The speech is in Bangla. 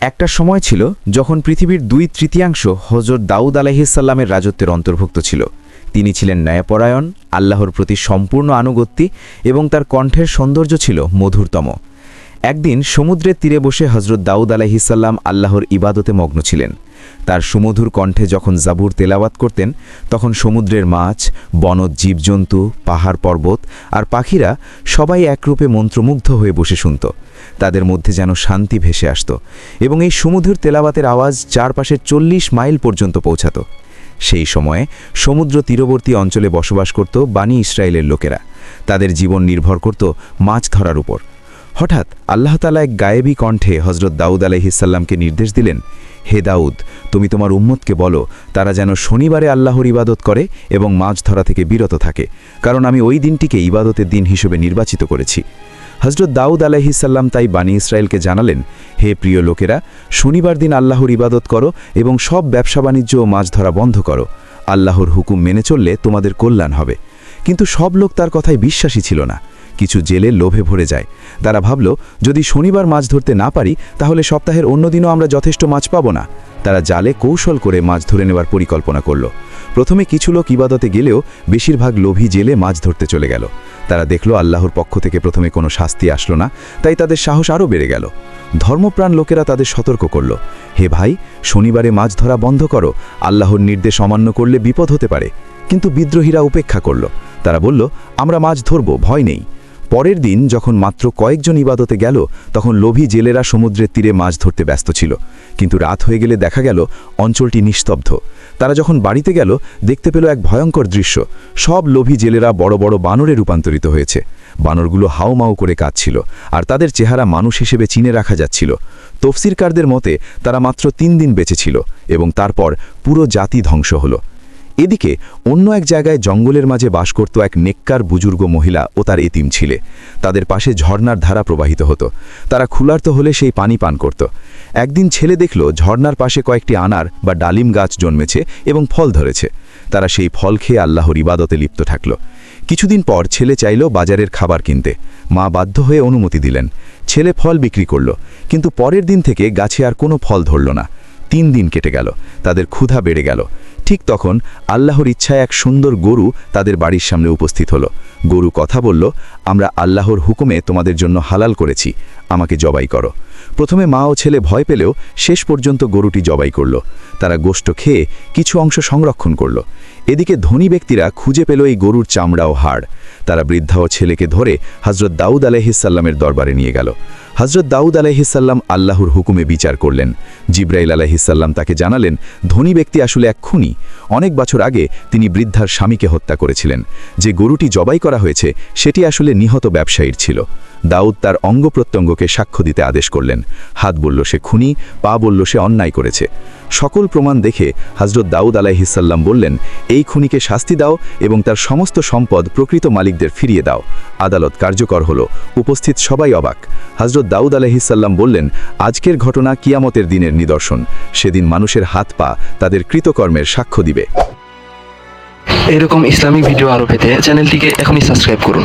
একটা সময় ছিল যখন পৃথিবীর 2/3 হযরত দাউদ আলাইহিসসালামের রাজত্বের অন্তর্ভুক্ত ছিল। তিনি ছিলেন ন্যায়পরায়ণ, আল্লাহর প্রতি সম্পূর্ণ আনুগত্যী এবং তার কণ্ঠের সৌন্দর্য ছিল মধুরতম। একদিন সমুদ্রের তীরে বসে হযরত দাউদ আলাইহিসসালাম আল্লাহর ইবাদতে মগ্ন ছিলেন। তার সুমধুর কণ্ঠে যখন জাবুর তেলাওয়াত করতেন, তখন সমুদ্রের মাছ, বনজ জীবজন্তু, পাহাড় পর্বত আর পাখিরা সবাই একরূপে মন্ত্রমুগ্ধ হয়ে বসে শুনত। তাদের মধ্যে যেন শান্তি ভেসে আসত এবং এই সুমধুর তেলাওয়াতের আওয়াজ চারপাশের 40 মাইল পর্যন্ত পৌঁছাত। সেই সময়ে সমুদ্র তীরবর্তী অঞ্চলে বসবাস করত বানি ইসরায়েলের লোকেরা। তাদের জীবন নির্ভর করত মাছ ধরার উপর। হঠাৎ আল্লাহ তাআলা এক গায়েবী কণ্ঠে হযরত দাউদ আলাইহিসসালামকে নির্দেশ দিলেন, হে দাউদ, তুমি তোমার উম্মতকে বলো তারা যেন শনিবারে আল্লাহর ইবাদত করে এবং মাছ ধরা থেকে বিরত থাকে, কারণ আমি ওই দিনটিকে ইবাদতের দিন হিসেবে নির্বাচিত করেছি। হযরত দাউদ আলাইহিসসালাম তাই বানি ইসরায়েলকে জানালেন, হে প্রিয় লোকেরা, শনিবার দিন আল্লাহর ইবাদত করো এবং সব ব্যবসা বাণিজ্য ও মাছ ধরা বন্ধ করো। আল্লাহর হুকুম মেনে চললে তোমাদের কল্যাণ হবে। কিন্তু সব লোক তার কথায় বিশ্বাসী ছিল না। কিছু জেলে লোভে ভরে যায়। তারা ভাবল, যদি শনিবার মাছ ধরতে না পারি তাহলে সপ্তাহের অন্য দিনও আমরা যথেষ্ট মাছ পাব না। তারা জালে কৌশল করে মাছ ধরে নেওয়ার পরিকল্পনা করল। প্রথমে কিছু লোক ইবাদতে গেলেও বেশিরভাগ লোভী জেলে মাছ ধরতে চলে গেল। তারা দেখল আল্লাহর পক্ষ থেকে প্রথমে কোনো শাস্তি আসলো না, তাই তাদের সাহস আরও বেড়ে গেল। ধর্মপ্রাণ লোকেরা তাদের সতর্ক করল, হে ভাই, শনিবারে মাছ ধরা বন্ধ করো, আল্লাহর নির্দেশ অমান্য করলে বিপদ হতে পারে। কিন্তু বিদ্রোহীরা উপেক্ষা করল। তারা বলল, আমরা মাছ ধরব, ভয় নেই। পরের দিন যখন মাত্র কয়েকজন ইবাদতে গেল, তখন লোভী জেলেরা সমুদ্রের তীরে মাছ ধরতে ব্যস্ত ছিল। কিন্তু রাত হয়ে গেলে দেখা গেল অঞ্চলটি নিস্তব্ধ। তারা যখন বাড়িতে গেল, দেখতে পেল এক ভয়ঙ্কর দৃশ্য। সব লোভী জেলেরা বড় বড় বানরে রূপান্তরিত হয়েছে। বানরগুলো হাউমাউ করে কাঁদছিল, আর তাদের চেহারা মানুষ হিসেবে চিনে রাখা যাচ্ছিল। তফসিরকারদের মতে তারা মাত্র 3 দিন বেঁচে ছিল এবং তারপর পুরো জাতি ধ্বংস হলো। এদিকে অন্য এক জায়গায় জঙ্গলের মাঝে বাস করত এক নেককার বুজুর্গ মহিলা ও তার এতিম ছেলে। তাদের পাশে ঝর্ণার ধারা প্রবাহিত হতো। তারা ক্ষুধার্ত হলে সেই পানি পান করত। একদিন ছেলে দেখল ঝর্ণার পাশে কয়েকটি আনার বা ডালিম গাছ জন্মেছে এবং ফল ধরেছে। তারা সেই ফল খেয়ে আল্লাহর ইবাদতে লিপ্ত থাকল। কিছুদিন পর ছেলে চাইল বাজারের খাবার কিনতে। মা বাধ্য হয়ে অনুমতি দিলেন। ছেলে ফল বিক্রি করল, কিন্তু পরের দিন থেকে গাছে আর কোনো ফল ধরল না। 3 দিন কেটে গেল। তাদের ক্ষুধা বেড়ে গেল। ঠিক তখন আল্লাহর ইচ্ছায় এক সুন্দর গরু তাদের বাড়ির সামনে উপস্থিত হলো। গরু কথা বলল, আমরা আল্লাহর হুকুমে তোমাদের জন্য হালাল করেছি, আমাকে জবাই করো। প্রথমে মা ও ছেলে ভয় পেলেও শেষ পর্যন্ত গরুটি জবাই করল। তারা গোশত খেয়ে কিছু অংশ সংরক্ষণ করল। এদিকে ধনী ব্যক্তিরা খুঁজে পেল এই গরুর চামড়া ও হাড়। তারা বৃদ্ধা ও ছেলেকে ধরে হযরত দাউদ আলাইহিসসালামের দরবারে নিয়ে গেল। হযরত দাউদ আলাইহিসসালাম আল্লাহর হুকুমে বিচার করলেন। জিবরাইল আলাইহিসসালাম তাকে জানালেন, ধনী ব্যক্তি আসলে এক খুনি। অনেক বছর আগে তিনি বৃদ্ধার স্বামীকে হত্যা করেছিলেন। যে গরুটি জবাই করা হয়েছে সেটি আসলে নিহত ব্যবসায়ীর ছিল। দাউদ তার অঙ্গ প্রত্যঙ্গকে সাক্ষ্য দিতে আদেশ করলেন। হাত বলল সে খুনি, পা বলল সে অন্যায় করেছে। সকল প্রমাণ দেখে হযরত দাউদ আলাইহিসসালাম বললেন, এই খুনিকে শাস্তি দাও এবং তার সমস্ত সম্পদ প্রকৃত মালিকদের ফিরিয়ে দাও। আদালত কার্যকর হলো। উপস্থিত সবাই অবাক। হযরত দাউদ আলাইহিসসালাম বললেন, আজকের ঘটনা কিয়ামতের দিনের নিদর্শন। সেদিন মানুষের হাত পা তাদের কৃতকর্মের সাক্ষ্য দিবে। এরকম ইসলামিক ভিডিও আরও পেতে চ্যানেলটিকে এখনই সাবস্ক্রাইব করুন।